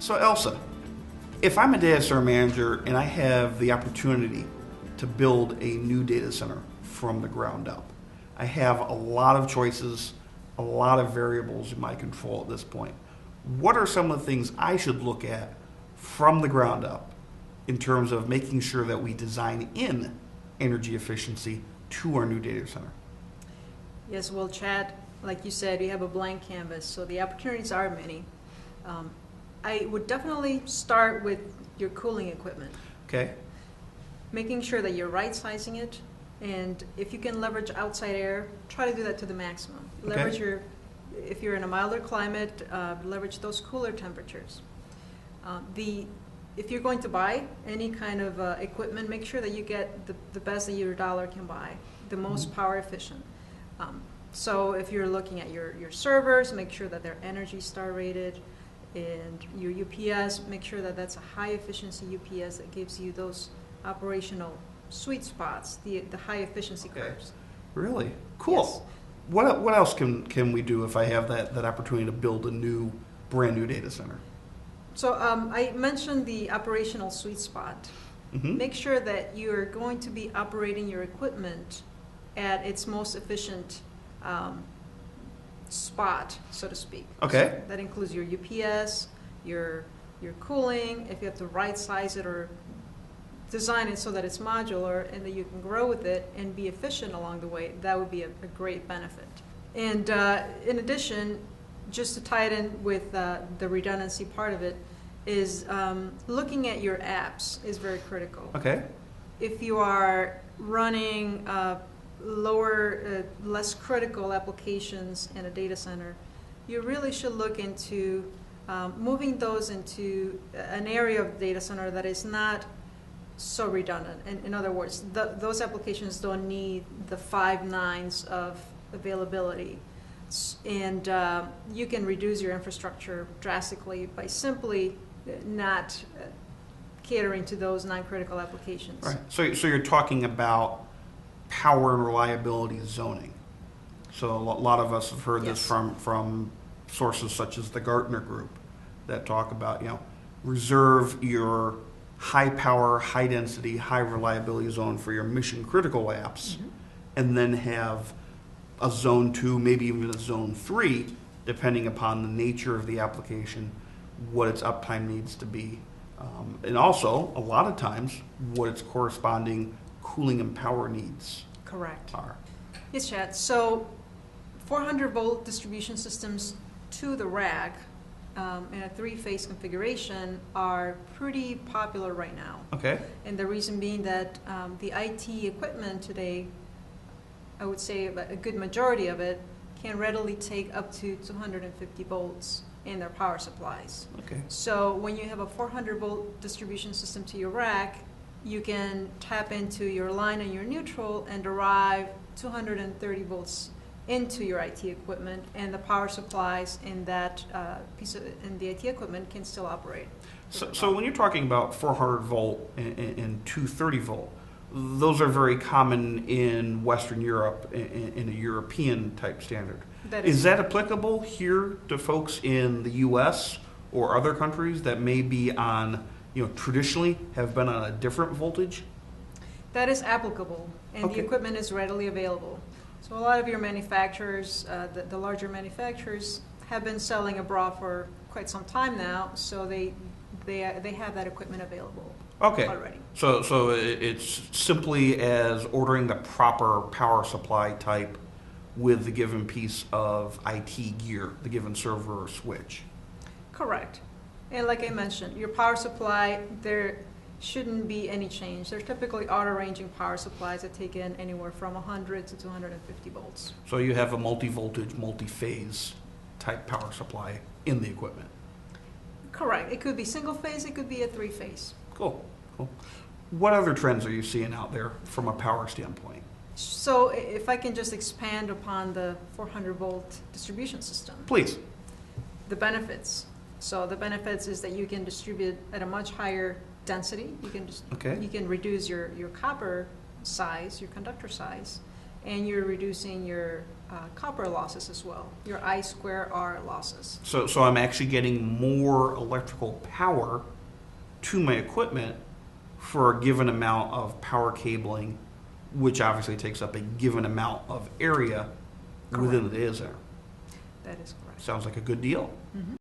So Elsa, if I'm a data center manager and I have the opportunity to build a new data center from the ground up, I have a lot of choices, a lot of variables in my control at this point. What are some of the things I should look at from the ground up in terms of making sure that we design in energy efficiency to our new data center? Yes, well, Chad, like you said, you have a blank canvas, so the opportunities are many. I would definitely start with your cooling equipment. Okay. Making sure that you're right-sizing it, and if you can leverage outside air, try to do that to the maximum. Okay. Leverage if you're in a milder climate, leverage those cooler temperatures. If you're going to buy any kind of equipment, make sure that you get the best that your dollar can buy, the most power efficient. So if you're looking at your servers, make sure that they're Energy Star rated, and your UPS, make sure that that's a high efficiency UPS that gives you those operational sweet spots, the high efficiency curves. Really? Cool. Yes. What else can we do if I have that opportunity to build a brand new data center? So I mentioned the operational sweet spot. Make sure that you're going to be operating your equipment at its most efficient spot, so to speak. Okay. So that includes your UPS, your cooling, if you have to right size it or design it so that it's modular and that you can grow with it and be efficient along the way, that would be a great benefit. And in addition, just to tie it in with the redundancy part of it, is looking at your apps is very critical. Okay. If you are running less critical applications in a data center, you really should look into moving those into an area of data center that is not so redundant. In other words, those applications don't need the 5 nines of availability. And you can reduce your infrastructure drastically by simply not catering to those non-critical applications. Right. So you're talking about power and reliability zoning. So a lot of us have heard this from sources such as the Gartner Group that talk about, reserve your high power, high density, high reliability zone for your mission critical apps, and then have a zone 2, maybe even a zone 3, depending upon the nature of the application, what its uptime needs to be. And also, a lot of times, what its corresponding cooling and power needs Correct. are. Yes, Chad. So 400 volt distribution systems to the rack in a 3-phase configuration are pretty popular right now. Okay. And the reason being that the IT equipment today, I would say a good majority of it, can readily take up to 250 volts in their power supplies. Okay. So when you have a 400 volt distribution system to your rack, you can tap into your line and your neutral and derive 230 volts into your IT equipment, and the power supplies in that in the IT equipment can still operate. So when you're talking about 400 volt and 230 volt, those are very common in Western Europe in a European type standard. Is that applicable here to folks in the U.S. or other countries that may be on, traditionally have been on a different voltage? That is applicable, and the equipment is readily available. So a lot of your manufacturers, the larger manufacturers, have been selling abroad for quite some time now, so they have that equipment available already. So it's simply as ordering the proper power supply type with the given piece of IT gear, the given server or switch. Correct. And like I mentioned, your power supply, there shouldn't be any change. They're typically auto-ranging power supplies that take in anywhere from 100 to 250 volts. So you have a multi-voltage, multi-phase type power supply in the equipment. Correct. It could be single phase, it could be a 3-phase. Cool. What other trends are you seeing out there from a power standpoint? So if I can just expand upon the 400 volt distribution system. Please. The benefits. So the benefits is that you can distribute at a much higher density. You can you can reduce your copper size, your conductor size, and you're reducing your copper losses as well, your I square R losses. So I'm actually getting more electrical power to my equipment for a given amount of power cabling, which obviously takes up a given amount of area within the data center. That is correct. Sounds like a good deal. Mhm.